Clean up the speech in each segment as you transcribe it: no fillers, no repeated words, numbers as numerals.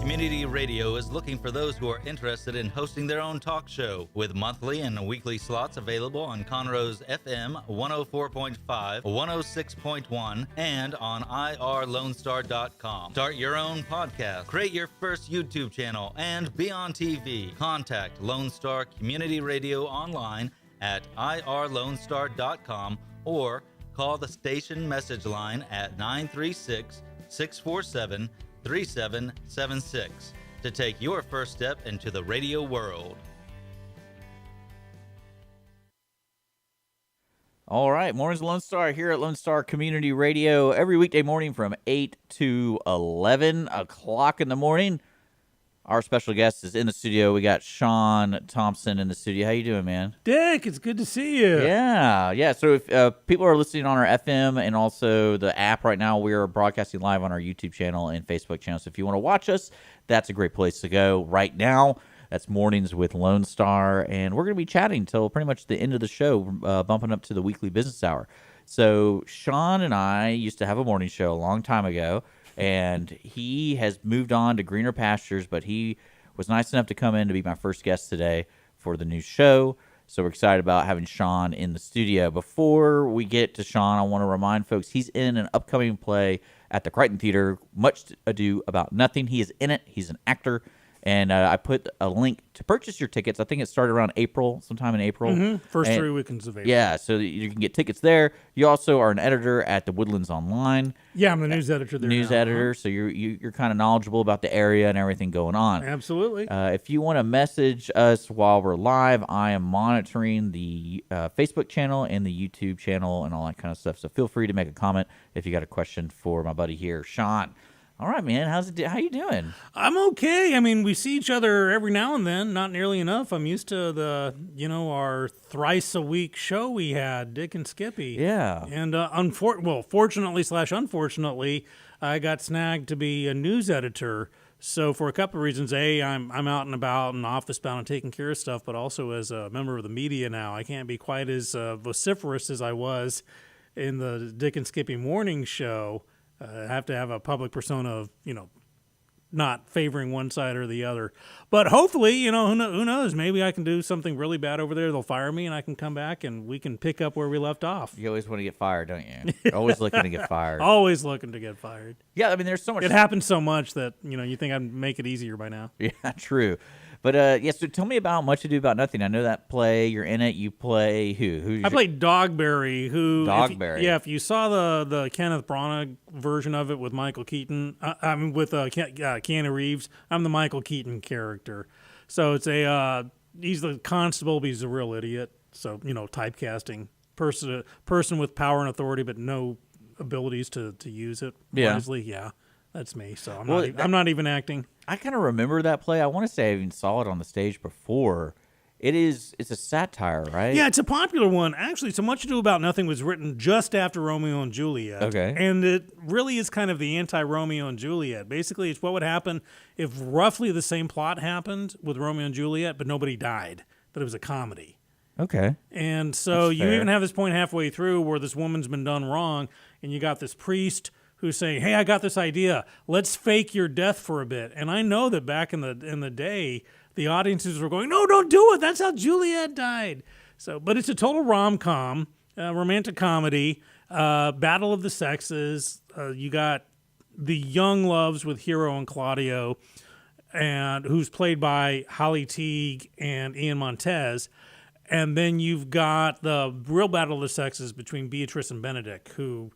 Community Radio is looking for those who are interested in hosting their own talk show, with monthly and weekly slots available on Conroe's FM 104.5, 106.1, and on irlonestar.com. Start your own podcast, create your first YouTube channel, and be on TV. Contact Lone Star Community Radio online at irlonestar.com or call the station message line at 936-647-3776 to take your first step into the radio world. All right, Mornings Lone Star here at Lone Star Community Radio every weekday morning from 8 to 11 o'clock in the morning. Our special guest is in the studio. We got Sean Thompson in the studio. How you doing, man? Dick, it's good to see you. Yeah. So if people are listening on our FM and also the app right now, we are broadcasting live on our YouTube channel and Facebook channel. So if you want to watch us, that's a great place to go right now. That's Mornings with Lone Star, and we're going to be chatting until pretty much the end of the show, bumping up to the weekly business hour. So Sean and I used to have a morning show a long time ago, and he has moved on to greener pastures, but he was nice enough to come in to be my first guest today for the new show. So we're excited about having Sean in the studio. Before we get to Sean, I want to remind folks he's in an upcoming play at the Crichton Theater, Much Ado About Nothing. He is in it. He's an actor. And I put a link to purchase your tickets. I think it started around April, sometime in April. First 3 weekends of April. Yeah, so you can get tickets there. You also are an editor at the Woodlands Online. Yeah, I'm the news editor there. News editor, so you're kind of knowledgeable about the area and everything going on. Absolutely. If you want to message us while we're live, I am monitoring the Facebook channel and the YouTube channel and all that kind of stuff. So feel free to make a comment if you got a question for my buddy here, Sean. All right, man. How you doing? I'm okay. I mean, we see each other every now and then, not nearly enough. I'm used to our thrice a week show we had, Dick and Skippy. Yeah. And fortunately/unfortunately, I got snagged to be a news editor. So for a couple of reasons, I'm out and about and office bound and taking care of stuff, but also as a member of the media now, I can't be quite as vociferous as I was in the Dick and Skippy morning show. I have to have a public persona of, not favoring one side or the other. But hopefully, who knows? Maybe I can do something really bad over there. They'll fire me, and I can come back, and we can pick up where we left off. You always want to get fired, don't you? You're always looking to get fired. Always looking to get fired. Yeah, I mean, there's so much. It happens so much that, you think I'd make it easier by now. Yeah, true. But, so tell me about Much Ado About Nothing. I know that play. You're in it. You play who? I played Dogberry, Dogberry. If you saw the Kenneth Branagh version of it with Michael Keaton, with Keanu Reeves, I'm the Michael Keaton character. So it's he's the constable, but he's a real idiot. So, typecasting. Person with power and authority, but no abilities to use it wisely. Yeah, that's me. So I'm not even acting. I kind of remember that play. I want to say I even saw it on the stage before. It's a satire, right? Yeah, it's a popular one. Actually, So Much Ado About Nothing was written just after Romeo and Juliet. Okay. And it really is kind of the anti-Romeo and Juliet. Basically, it's what would happen if roughly the same plot happened with Romeo and Juliet, but nobody died, that it was a comedy. Okay. And so you even have this point halfway through where this woman's been done wrong, and you got this priest who's saying, "Hey, I got this idea. Let's fake your death for a bit." And I know that back in the day, the audiences were going, "No, don't do it. That's how Juliet died." So, but it's a total rom-com, romantic comedy, battle of the sexes. You got the young loves with Hero and Claudio, and who's played by Holly Teague and Ian Montez. And then you've got the real battle of the sexes between Beatrice and Benedict, who,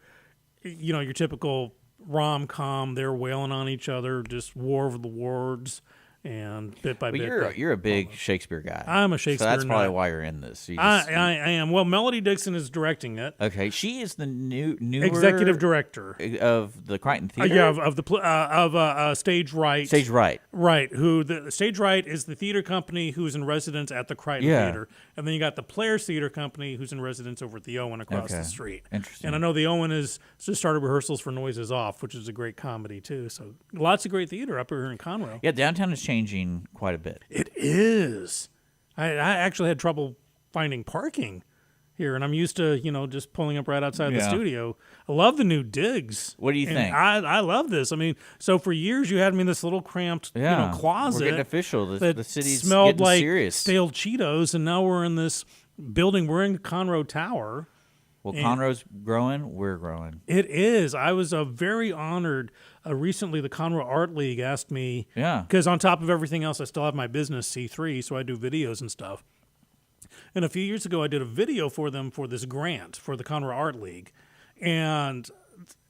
your typical rom-com, they're wailing on each other, just war of the words, and bit by bit. You're a big Shakespeare guy. I'm a Shakespeare So that's probably nut. why you're in this. I am. Well, Melody Dixon is directing it. Okay, she is the newer Executive director of the Crichton Theater. Yeah, of Stage Right. Stage Right. Right. Who the Stage Right is the theater company who's in residence at the Crichton Theater, and then you got the Players Theater Company who's in residence over at the Owen across the street. Interesting. And I know the Owen has just started rehearsals for Noises Off, which is a great comedy too. So lots of great theater up here in Conroe. Yeah, downtown is changing quite a bit. It is. I actually had trouble finding parking here, and I'm used to, just pulling up right outside the Yeah. studio. I love the new digs. What do you And think? I love this. I mean, so for years you had me in this little cramped, closet. We're getting official. that The city's smelled getting like serious. stale Cheetos, and now we're in this building. We're in Conroe Tower. Well, Conroe's growing. We're growing. It is. I was very honored. Recently, the Conroe Art League asked me, Yeah. because on top of everything else, I still have my business C3, so I do videos and stuff. And a few years ago, I did a video for them for this grant for the Conroe Art League, and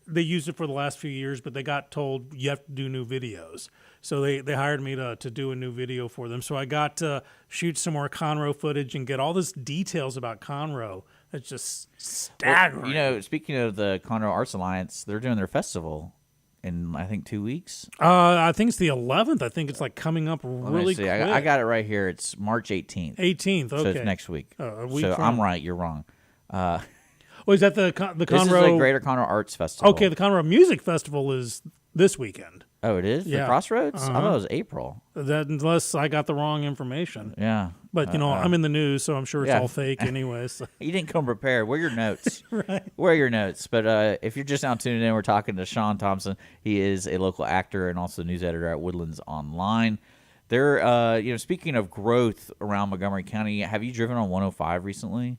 they used it for the last few years, but they got told you have to do new videos. So they hired me to do a new video for them. So I got to shoot some more Conroe footage and get all this details about Conroe. It's just staggering. Well, speaking of the Conroe Arts Alliance, they're doing their festival in, I think, 2 weeks. I think it's the 11th. I think it's like coming up Let me really see. quick. I got it right here. It's March 18th. 18th. Okay. So it's next week. A week so from- I'm right. You're wrong. Oh, is that the Conroe? This is the Greater Conroe Arts Festival. Okay, the Conroe Music Festival is this weekend. Oh, it is? Yeah. The Crossroads? I Uh-huh. thought it was April. That, unless I got the wrong information. Yeah. But, I'm in the news, so I'm sure it's Yeah. all fake anyways. You didn't come prepared. Where are your notes? Right. Where are your notes? But if you're just now tuning in, we're talking to Sean Thompson. He is a local actor and also news editor at Woodlands Online. They're, speaking of growth around Montgomery County, have you driven on 105 recently?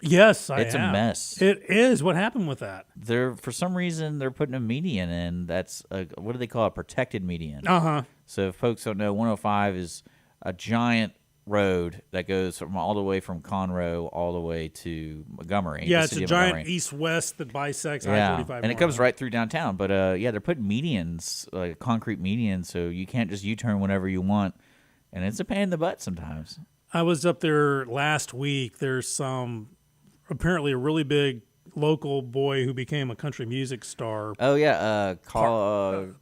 Yes, I It's a have. mess. It is. What happened with that? For some reason, they're putting a median in. That's what do they call it? Protected median. Uh-huh. So if folks don't know, 105 is a giant road that goes from all the way from Conroe all the way to Montgomery. Yeah, the it's city a of giant Montgomery. east-west that bisects Yeah, I-45. and it comes right through downtown. But they're putting medians, like concrete medians, so you can't just U-turn whenever you want, and it's a pain in the butt sometimes. I was up there last week. There's apparently a really big local boy who became a country music star. Oh yeah, Parker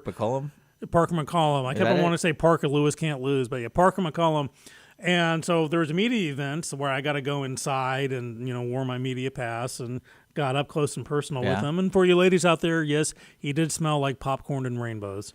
McCollum. McCollum. I kept that on it? wanting to say Parker Lewis can't lose, but yeah, Parker McCollum. And so there was a media event where I got to go inside and, wore my media pass and got up close and personal with Yeah. him. And for you ladies out there, yes, he did smell like popcorn and rainbows.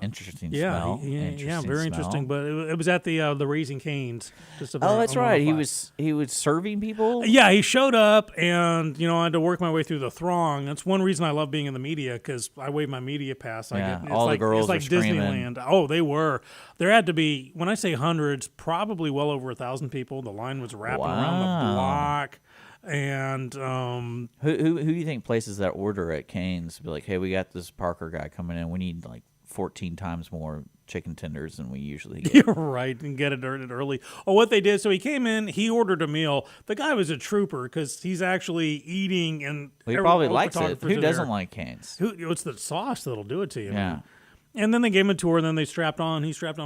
Interesting Yeah, smell. very interesting. But it was at the Raising Cane's. Just Oh, that's right. He 105. was serving people. Yeah, he showed up, and I had to work my way through the throng. That's one reason I love being in the media, because I wave my media pass. Yeah, It's all the like, girls it's like were screaming. Disneyland. Oh, they were. There had to be, when I say hundreds, probably well over 1,000 people. The line was wrapping around the Wow. block, and Who do you think places that order at Cane's be like, hey, we got this Parker guy coming in. We need like 14 times more chicken tenders than we usually get. You're right, and get it early. Oh, what they did, so he came in, he ordered a meal. The guy was a trooper because he's actually eating, and Well, he probably all the likes it. photographers Who are doesn't there. like Cane's? It's the sauce that'll do it to you. Yeah. Man. And then they gave him a tour, and then he strapped on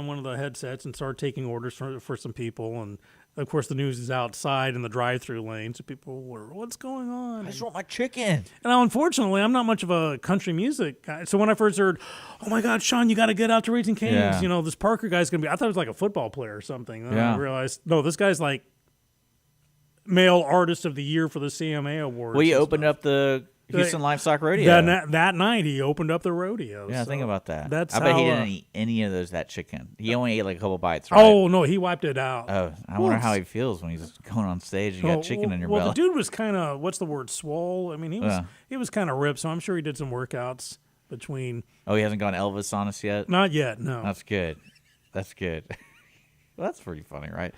one of the headsets and started taking orders for some people. And of course, the news is outside in the drive-through lane, so people were, "What's going on?" I just want my chicken. And now, unfortunately, I'm not much of a country music guy. So when I first heard, "Oh my God, Sean, you got to get out to Raising Cane's," Yeah. this Parker guy's gonna be. I thought it was like a football player or something. Then Yeah. I realized, no, this guy's like male artist of the year for the CMA Awards. Well, you and opened stuff. up the Houston Livestock Rodeo. That night. He opened up the rodeo. Yeah, so think about that. That's I bet he how, didn't eat any of that chicken. He only ate like a couple bites, right? Oh no, he wiped it out. Oh, I wonder how he feels when he's going on stage and you got chicken in your belly. Well, the dude was kind of, what's the word, swole. I mean, Yeah. he was kind of ripped, so I'm sure he did some workouts between. Oh, he hasn't gone Elvis on us yet? Not yet, no. That's good. That's good. Well, that's pretty funny, right?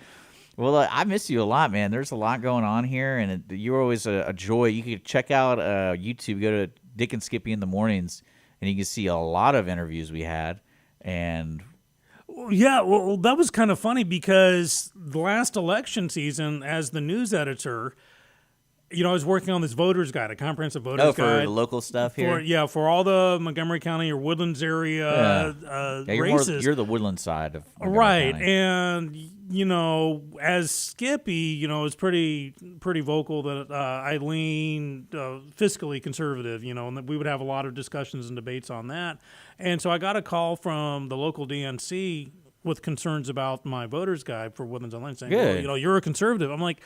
Well, I miss you a lot, man. There's a lot going on here, and you're always a joy. You can check out YouTube. Go to Dick and Skippy in the mornings, and you can see a lot of interviews we had. And Yeah, well, that was kind of funny because the last election season, as the news editor, I was working on this voter's guide, a comprehensive voter's for guide. the local stuff here. For all the Montgomery County or Woodlands area Yeah, races. you're the Woodland side of Montgomery Right, County. and as Skippy, is pretty vocal that I lean fiscally conservative, and that we would have a lot of discussions and debates on that. And so I got a call from the local DNC with concerns about my voter's guide for Woodlands Online, saying, Good. "Well, you're a conservative." I'm like,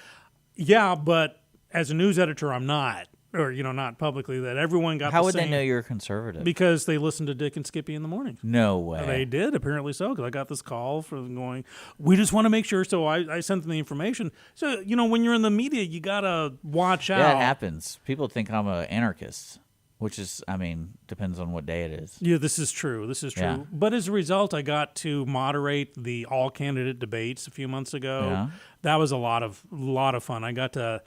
"Yeah, but as a news editor, I'm not." or not publicly, that everyone got. How the would same, they know you're a conservative? Because they listened to Dick and Skippy in the morning. No way. They did, apparently so, because I got this call from going, we just want to make sure. So I sent them the information. So when you're in the media, you gotta watch out. Yeah, it happens. People think I'm an anarchist. Which is, depends on what day it is. Yeah, this is true. Yeah. But as a result, I got to moderate the all-candidate debates a few months ago. Yeah. That was a lot of fun. I got to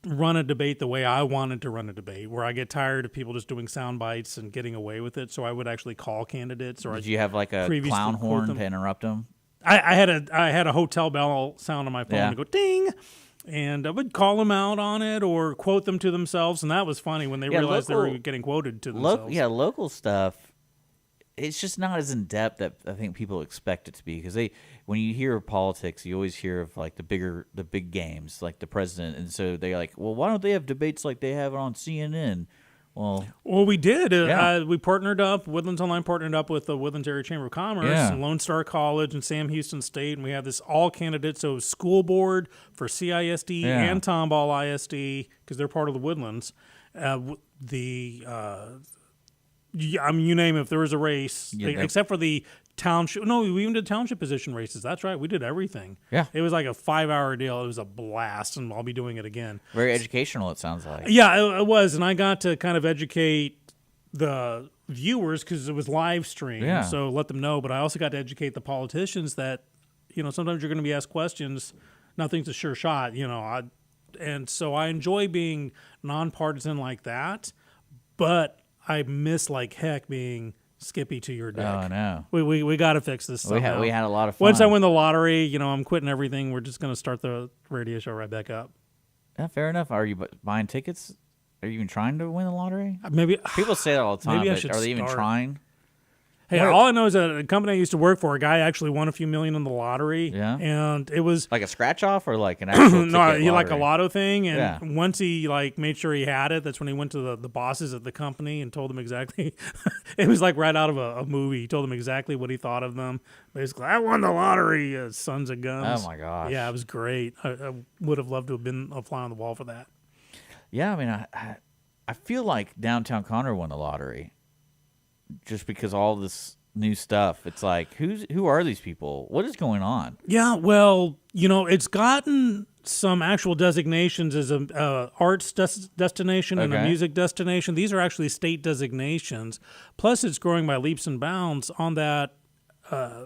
run a debate the way I wanted to run a debate, where I get tired of people just doing sound bites and getting away with it. So I would actually call candidates. Or Did you have like a clown horn to interrupt them? I had a hotel bell sound on my phone to go ding. And I would call them out on it or quote them to themselves, and that was funny when they realized they were getting quoted to themselves. Local stuff, it's just not as in-depth that I think people expect it to be, because when you hear politics, you always hear of like the big games, like the president, and so they're like, well, why don't they have debates like they have on CNN? Well, we did. We partnered up. Woodlands Online partnered up with the Woodlands Area Chamber of Commerce and Lone Star College and Sam Houston State, and we had this all candidates. So school board for CISD and Tomball ISD, because they're part of the Woodlands. You name it, if there was a race, except for the township. No, we even did township position races. That's right. We did everything. Yeah. It was like a 5-hour deal. It was a blast, and I'll be doing it again. Very educational, it sounds like. Yeah, it was, and I got to kind of educate the viewers because it was live stream, so let them know. But I also got to educate the politicians that, sometimes you're going to be asked questions. Nothing's a sure shot, and so I enjoy being nonpartisan like that, but I miss like heck being Skippy to your Dick. Oh, no. We got to fix this somehow. We had a lot of fun. Once I win the lottery, I'm quitting everything. We're just going to start the radio show right back up. Yeah, fair enough. Are you buying tickets? Are you even trying to win the lottery? Maybe people say that all the time. Maybe I but should are they even start. trying? Hey, all I know is that a company I used to work for, a guy actually won a few million in the lottery. Yeah. And it was like a scratch off or like an actual no, ticket like a lotto thing. And yeah. once he made sure he had it, that's when he went to the bosses at the company and told them exactly. It was like right out of a movie. He told them exactly what he thought of them. Basically, I won the lottery, sons of guns. Oh my gosh. Yeah, it was great. I would have loved to have been a fly on the wall for that. Yeah, I feel like downtown Conroe won the lottery, just because all this new stuff. It's like, who are these people? What is going on? Yeah, well, it's gotten some actual designations as a arts destination and a music destination. These are actually state designations. Plus, it's growing by leaps and bounds. On that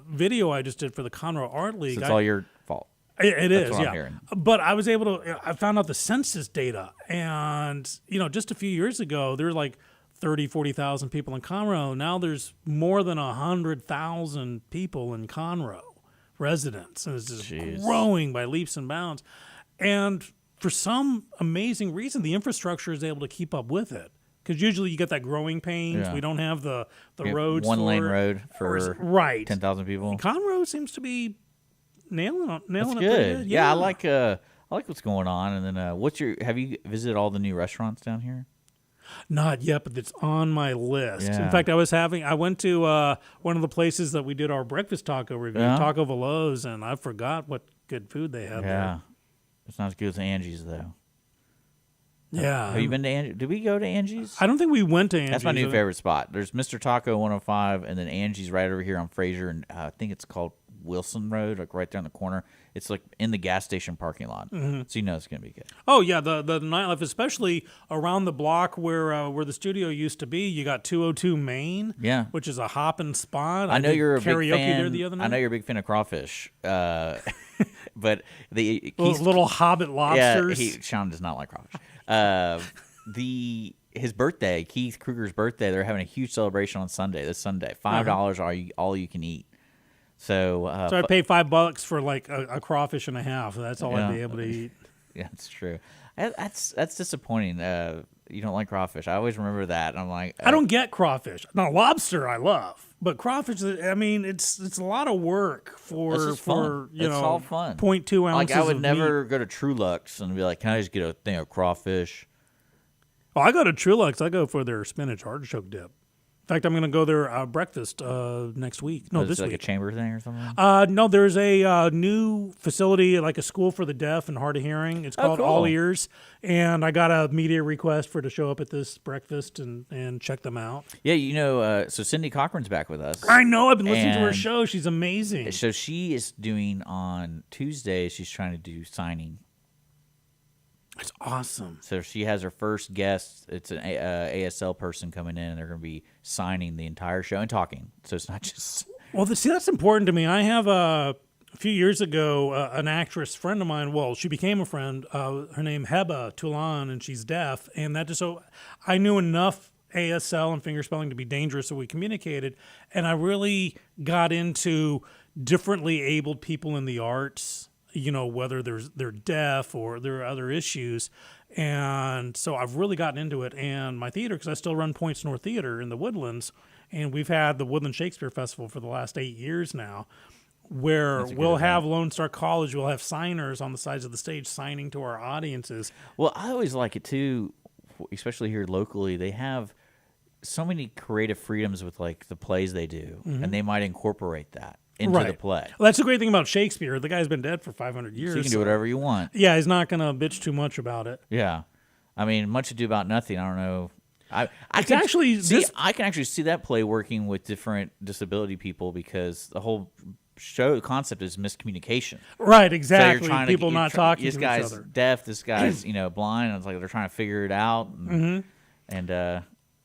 video I just did for the Conroe Art League, So it's all your fault. It That's is, what yeah. I'm hearing. But I was able to. I found out the census data, and just a few years ago, there were like 30, 40,000 people in Conroe. Now there's more than 100,000 people in Conroe, residents, and it's just growing by leaps and bounds. And for some amazing reason, the infrastructure is able to keep up with it. Because usually you get that growing pains. Yeah. We don't have the roads. One-lane road for 10,000 people. Conroe seems to be nailing it. That's good. Good. Yeah, I like what's going on. And then have you visited all the new restaurants down here? Not yet, but it's on my list. Yeah. In fact, I went to one of the places that we did our breakfast taco review, Taco Veloz, and I forgot what good food they had there. It's not as good as Angie's, though. Yeah. Have you been to Angie's? Did we go to Angie's? I don't think we went to Angie's. That's my new favorite spot. There's Mr. Taco 105, and then Angie's right over here on Fraser, and I think it's called Wilson Road, like right there in the corner. It's like in the gas station parking lot, so you know it's gonna be good. Oh yeah, the nightlife, especially around the block where the studio used to be. You got 202 Main, which is a hopping spot. I know you're a big fan. There the other night. I know you're a big fan of crawfish, but little Hobbit lobsters. Yeah, Sean does not like crawfish. His birthday, Keith Kruger's birthday, they're having a huge celebration on Sunday. This Sunday, $5 all you can eat. So I pay $5 for like a crawfish and a half. That's all I'd be able to eat. Yeah, it's true. That's disappointing. You don't like crawfish. I always remember that. I'm like, I don't get crawfish. Now lobster I love, but crawfish. I mean, it's a lot of work for it's all fun. 0.2 ounces. Like I would of never meat. go to True Lux and be like, can I just get a thing of crawfish? Oh, I go to Trulux. I go for their spinach artichoke dip. In fact, I'm going to go there breakfast next week. No, this like week. A chamber thing or something? No, there's a new facility, like a school for the deaf and hard of hearing. It's called cool. All Ears, and I got a media request to show up at this breakfast and check them out. Yeah, so Cindy Cochran's back with us. I know. I've been listening to her And show. She's amazing. So she is doing on Tuesday. She's trying to do signing. It's awesome. So she has her first guest. It's an ASL person coming in, and they're going to be signing the entire show and talking. So it's not just... Well, see, that's important to me. I have a few years ago an actress friend of mine. Well, she became a friend. Her name Heba Tulan, and she's deaf. And that just so I knew enough ASL and fingerspelling to be dangerous, so we communicated. And I really got into differently abled people in the arts. Whether they're deaf or there are other issues. And so I've really gotten into it. And my theater, because I still run Points North Theater in the Woodlands, and we've had the Woodland Shakespeare Festival for the last 8 years now, where we'll have Lone Star College, we'll have signers on the sides of the stage signing to our audiences. Well, I always like it too, especially here locally. They have so many creative freedoms with like the plays they do, and they might incorporate that into the play. Well, that's the great thing about Shakespeare. The guy's been dead for 500 years. So you can do whatever you want. Yeah, he's not going to bitch too much about it. Yeah. I mean, Much Ado About Nothing, I don't know. I can actually see that play working with different disability people because the whole show concept is miscommunication. Right, exactly. So you're trying people not talking to each other. This guy's deaf, this guy's, blind, and it's like they're trying to figure it out.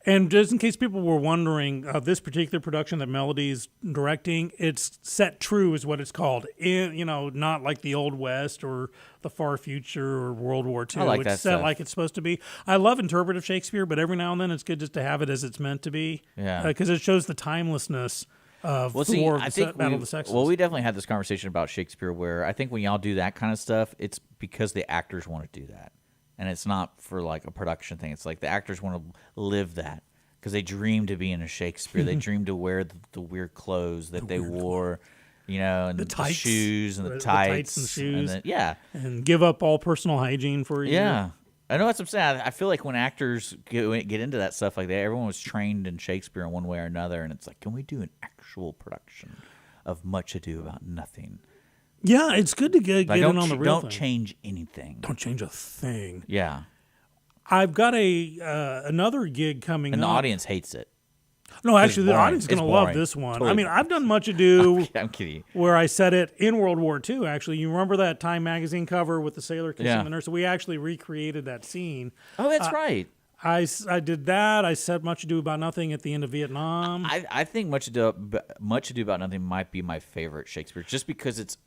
And just in case people were wondering, this particular production that Melody's directing, it's set true is what it's called. Not like the Old West or the Far Future or World War II. I like it's that set stuff. like it's supposed to be. I love interpretive Shakespeare, but every now and then it's good just to have it as it's meant to be. Yeah. Because it shows the timelessness of the War of the Battle of the Sexes. Well, we definitely had this conversation about Shakespeare where I think when y'all do that kind of stuff, it's because the actors want to do that. And it's not for like a production thing. It's like the actors want to live that because they dream to be in a Shakespeare. They dream to wear the weird clothes that they wore, and the shoes and the tights and shoes. And and give up all personal hygiene for a year. Yeah. I know that's what I'm saying. I feel like when actors get into that stuff like that, everyone was trained in Shakespeare in one way or another. And it's like, can we do an actual production of Much Ado About Nothing? Yeah, it's good to get in on the real thing. Don't change anything. Don't change a thing. Yeah. I've got another gig coming up. And the audience hates it. No, actually, the audience is going to love this one. Totally. I mean, I've done Much Ado. I'm kidding. Where I said it in World War II, actually. You remember that Time magazine cover with the sailor kissing the nurse? We actually recreated that scene. Oh, that's right. I did that. I said Much Ado About Nothing at the end of Vietnam. I think Much Ado About Nothing might be my favorite Shakespeare, just because it's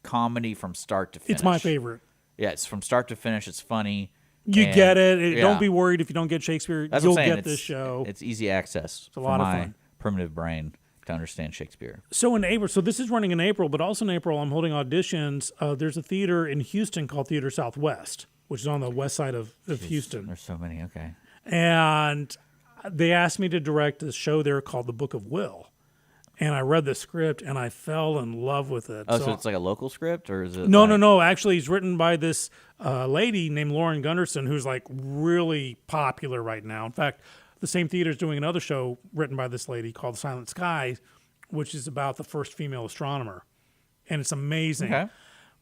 comedy from start to finish. It's my favorite. Yeah, it's from start to finish. It's funny. You get it. Don't be worried if you don't get Shakespeare. That's You'll get this show. It's easy access. It's a lot of fun. My primitive brain to understand Shakespeare. So in April, this is running in April, but also in April, I'm holding auditions. There's a theater in Houston called Theater Southwest, which is on the west side of Houston. There's so many. Okay. And they asked me to direct a show there called The Book of Will. And I read the script, and I fell in love with it. Oh, so it's like a local script, or is it? No. Actually, it's written by this lady named Lauren Gunderson, who's like really popular right now. In fact, the same theater is doing another show written by this lady called Silent Sky, which is about the first female astronomer, and it's amazing. Okay.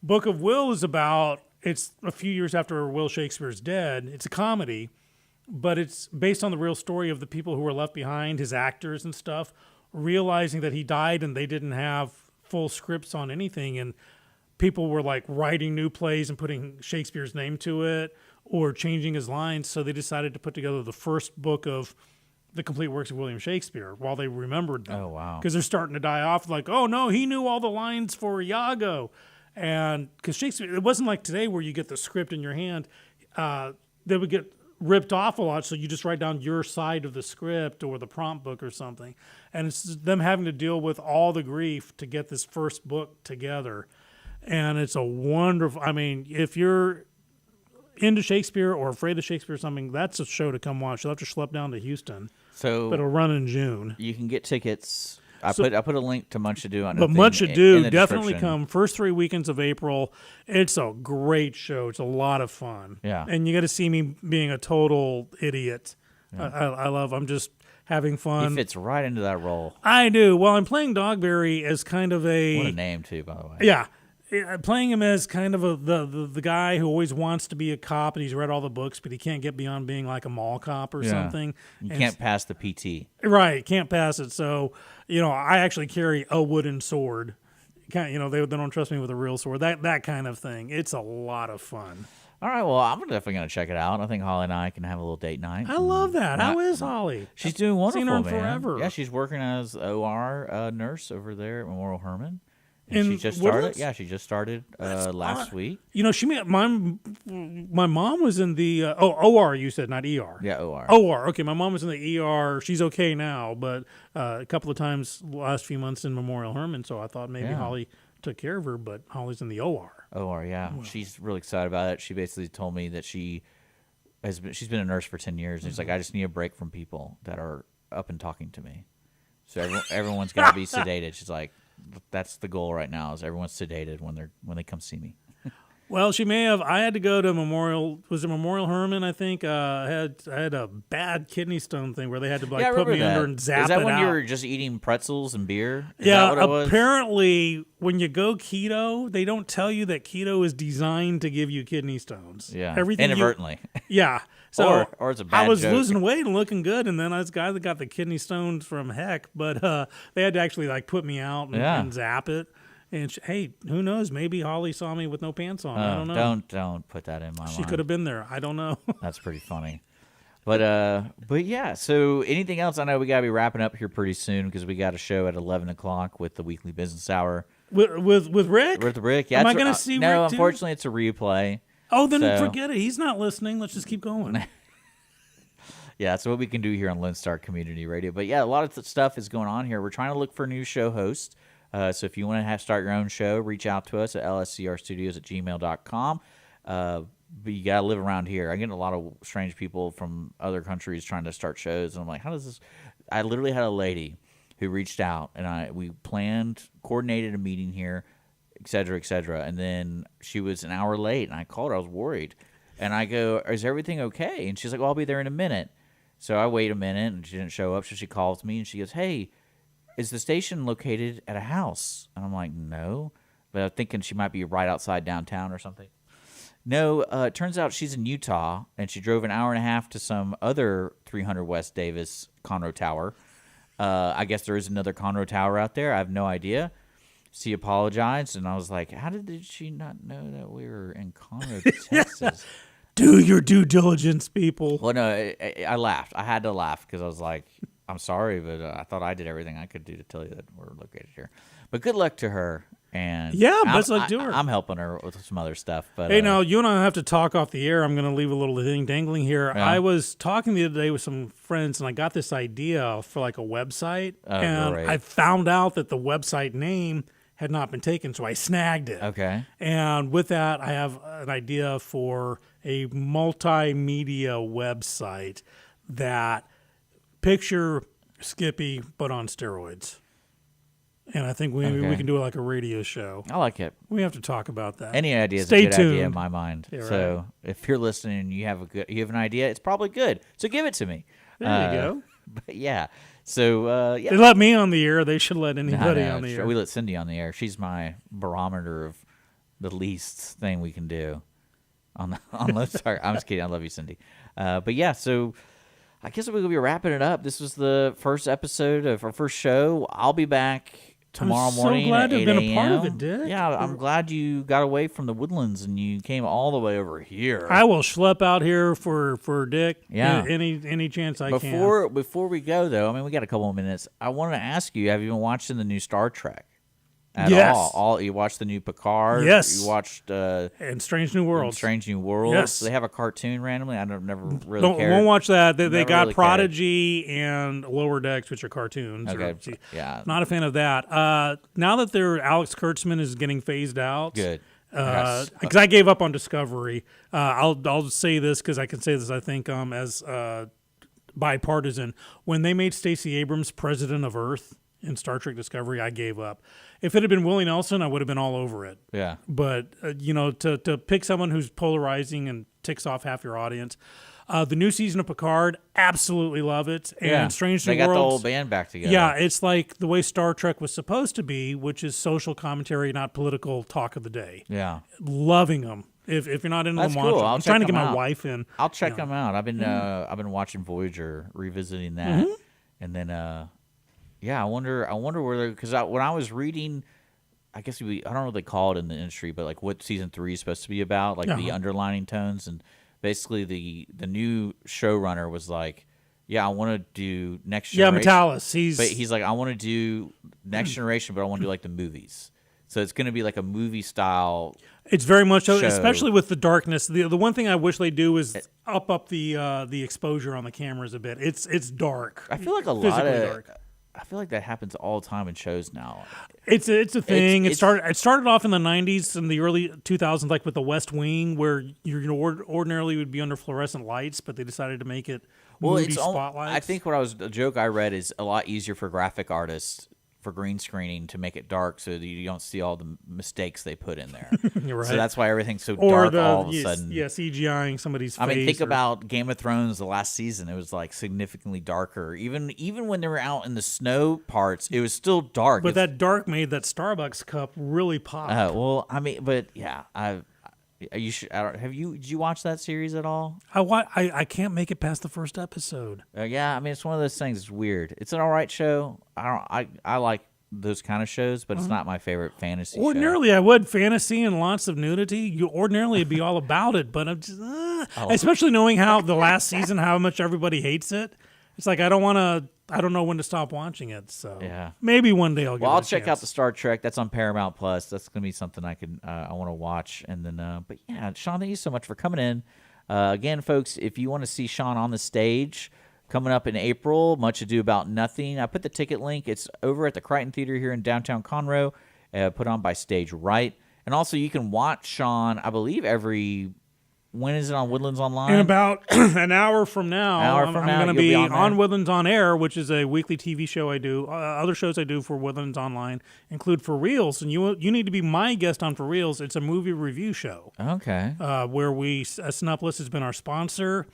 Book of Will is about. It's a few years after Will Shakespeare's dead. It's a comedy, but it's based on the real story of the people who were left behind, his actors and stuff, realizing that he died and they didn't have full scripts on anything, and people were like writing new plays and putting Shakespeare's name to it or changing his lines, so they decided to put together the first book of the complete works of William Shakespeare while they remembered them. Oh, wow. Because they're starting to die off, like, oh no, he knew all the lines for Iago. And because Shakespeare, it wasn't like today where you get the script in your hand. They would get ripped off a lot, so you just write down your side of the script or the prompt book or something. And it's them having to deal with all the grief to get this first book together. And it's a wonderful, I mean, if you're into Shakespeare or afraid of Shakespeare or something, that's a show to come watch. You'll have to schlep down to Houston. So but it'll run in June. You can get tickets. I put a link to Much Ado. But Much Ado, definitely come. First 3 weekends of April. It's a great show. It's a lot of fun. Yeah. And you got to see me being a total idiot. Yeah. I love. I'm just having fun. He fits right into that role. I do. Well, I'm playing Dogberry as kind of a... What a name, too, by the way. Yeah. Playing him as kind of the guy who always wants to be a cop and he's read all the books, but he can't get beyond being like a mall cop or something. You can't pass the PT. Right, can't pass it. So, I actually carry a wooden sword. They don't trust me with a real sword. That kind of thing. It's a lot of fun. All right, well, I'm definitely going to check it out. I think Holly and I can have a little date night. I love that. How is Holly? She's doing wonderful, seen her in man. forever. Yeah, she's working as OR nurse over there at Memorial Hermann. And In she just started. Woodlands? Yeah, she just started last week. She met my mom was in the OR. You said, not ER. Yeah, OR. OR. Okay, my mom was in the ER. She's okay now, but a couple of times the last few months in Memorial Hermann. So I thought maybe Holly took care of her, but Holly's in the OR. OR, yeah. Well, she's really excited about it. She basically told me that she's been a nurse for 10 years, and she's like, I just need a break from people that are up and talking to me. So everyone's got to be sedated. She's like, that's the goal right now, is everyone's sedated when they come see me. Well, she may have. I had to go to Memorial. Was it Memorial Hermann? I think I had a bad kidney stone thing where they had to put me under and zap it out. Is that when you were just eating pretzels and beer? Is yeah. that what it was? Apparently, when you go keto, they don't tell you that keto is designed to give you kidney stones. Yeah, everything inadvertently. Yeah. So or it's a bad I was joke. losing weight and looking good, and then I was the guy that got the kidney stones from heck, but they had to actually put me out and zap it. And hey, who knows? Maybe Holly saw me with no pants on. I don't know. Don't put that in my mind. She could have been there. I don't know. That's pretty funny. But yeah. So anything else? I know we gotta be wrapping up here pretty soon because we got a show at 11 o'clock with the weekly business hour with Rick. With Rick, yeah. Am I going to see no, Rick too? Unfortunately, it's a replay. Oh, then forget it. He's not listening. Let's just keep going. Yeah, that's what we can do here on Lone Star Community Radio. But yeah, a lot of stuff is going on here. We're trying to look for new show hosts. So if you want to start your own show, reach out to us at lscrstudios@gmail.com. But you got to live around here. I get a lot of strange people from other countries trying to start shows. And I'm like, how does this? I literally had a lady who reached out, and we coordinated a meeting here, et cetera, and then she was an hour late, and I called her. I was worried. And I go, is everything okay? And she's like, well, I'll be there in a minute. So I wait a minute, and she didn't show up, so she calls me, and she goes, hey, is the station located at a house? And I'm like, no. But I'm thinking she might be right outside downtown or something. No, it turns out she's in Utah, and she drove an hour and a half to some other 300 West Davis Conroe Tower. I guess there is another Conroe Tower out there. I have no idea. She apologized, and I was like, how did she not know that we were in Conroe, Texas? Do your due diligence, people. Well, no, I laughed. I had to laugh because I was like, I'm sorry, but I thought I did everything I could do to tell you that we're located here. But good luck to her. And yeah, best luck to her. I'm helping her with some other stuff. But hey, now you and I have to talk off the air. I'm going to leave a little thing dangling here. Yeah. I was talking the other day with some friends, and I got this idea for a website, and great. I found out that the website name had not been taken, so I snagged it. Okay. And with that, I have an idea for a multimedia website that picture Skippy but on steroids. And I think we can do it like a radio show. I like it. We have to talk about that. Any idea is Stay a good tuned. idea in my mind. Yeah, so right. if you're listening and you have an idea, it's probably good. So give it to me. There you go. But yeah. So yeah. They let me on the air. They should let anybody on the air. We let Cindy on the air. She's my barometer of the least thing we can do. Sorry, I'm just kidding. I love you, Cindy. But yeah, so I guess we're gonna be wrapping it up. This was the first episode of our first show. I'll be back tomorrow morning. I'm so glad at to have 8 been a a.m. part of it, Dick. Yeah, I'm glad you got away from the woodlands and you came all the way over here. I will schlep out here for Dick. Yeah. Any chance I can. Before we go though, I mean we got a couple of minutes. I want to ask you: have you been watching the new Star Trek? Yes. All you watched the new Picard. Yes. You watched and Strange New Worlds. Strange New Worlds. Yes. They have a cartoon randomly. I never really cared. Won't watch that. They got really Prodigy and Lower Decks, which are cartoons. Okay. Yeah. Not a fan of that. Now that Alex Kurtzman is getting phased out. Good. Because I gave up on Discovery. I'll say this because I can say this. I think as bipartisan. When they made Stacey Abrams president of Earth in Star Trek Discovery, I gave up. If it had been Willie Nelson, I would have been all over it. Yeah. But to pick someone who's polarizing and ticks off half your audience. The new season of Picard, absolutely love it. And Strange New Worlds, they got the whole Worlds, band back together. yeah, it's like the way Star Trek was supposed to be, which is social commentary, not political talk of the day. Yeah. Loving them. If you're not into That's them, watch cool. them. I'm trying to get my wife in. I'll check them out. I've been watching Voyager, revisiting that, and then I wonder where, because when I was reading, I guess I don't know what they call it in the industry, but like what season 3 is supposed to be about, like the underlining tones, and basically the new showrunner was like, I want to do Next Generation. Yeah, Metalis. He's like, I want to do Next Generation, but I want to do like the movies. So it's going to be like a movie style. It's very much so, especially with the darkness. The one thing I wish they do is up the exposure on the cameras a bit. It's dark. I feel like dark. I feel like that happens all the time in shows now. It's a thing. It started off in the 90s and the early 2000s, like with the West Wing, where you ordinarily would be under fluorescent lights, but they decided to make it moody spotlights. I think a joke I read is a lot easier for graphic artists for green screening to make it dark so that you don't see all the mistakes they put in there. You're right. So that's why everything's so dark all of a sudden. Yeah, CGIing somebody's face. I mean, think about Game of Thrones, the last season. It was like significantly darker. Even when they were out in the snow parts, it was still dark. But that dark made that Starbucks cup really pop. Well, I mean, but yeah, you should. Did you watch that series at all? I can't make it past the first episode. Yeah, I mean, it's one of those things. It's weird. It's an all right show. I like those kind of shows, but it's not my favorite fantasy. Ordinarily, I would fantasy and lots of nudity. Ordinarily, it'd be all about it, but I'm just especially knowing how the last season, how much everybody hates it. It's like I don't know when to stop watching it. So maybe one day I'll check out the Star Trek. That's on Paramount Plus. That's gonna be something I want to watch. And then, but yeah, Sean, thank you so much for coming in. Again, folks, if you want to see Sean on the stage coming up in April, Much Ado About Nothing, I put the ticket link. It's over at the Crichton Theater here in downtown Conroe, put on by Stage Right. And also, you can watch Sean, I believe, when is it on Woodlands Online? In about an hour from now. I'm going to be on Woodlands On Air, which is a weekly TV show I do. Other shows I do for Woodlands Online include For Reals, and you need to be my guest on For Reals. It's a movie review show. Okay. Where Snupless has been our sponsor,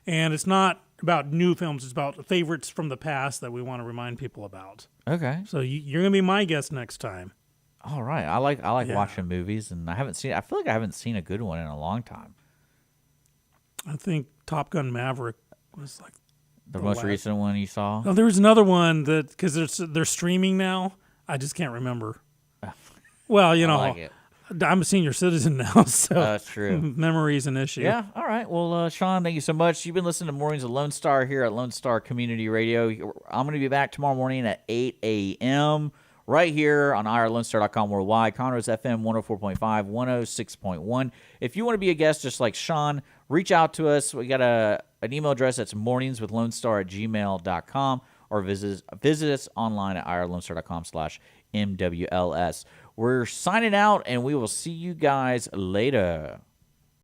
and it's not about new films. It's about favorites from the past that we want to remind people about. Okay. So you're going to be my guest next time. All right. I like watching movies, and I feel like I haven't seen a good one in a long time. I think Top Gun Maverick was like the most recent one you saw. No, there was another one that because they're streaming now. I just can't remember. Well, I'm a senior citizen now, so that's true. Memory's an issue. Yeah. All right. Well, Sean, thank you so much. You've been listening to Mornings of Lone Star here at Lone Star Community Radio. I'm going to be back tomorrow morning at 8 a.m. right here on irlonestar.com worldwide, Conroe's FM 104.5, 106.1. If you want to be a guest just like Sean, reach out to us. We got an email address that's morningswithlonestar@gmail.com, or visit us online at irlonestar.com/MWLS. We're signing out, and we will see you guys later.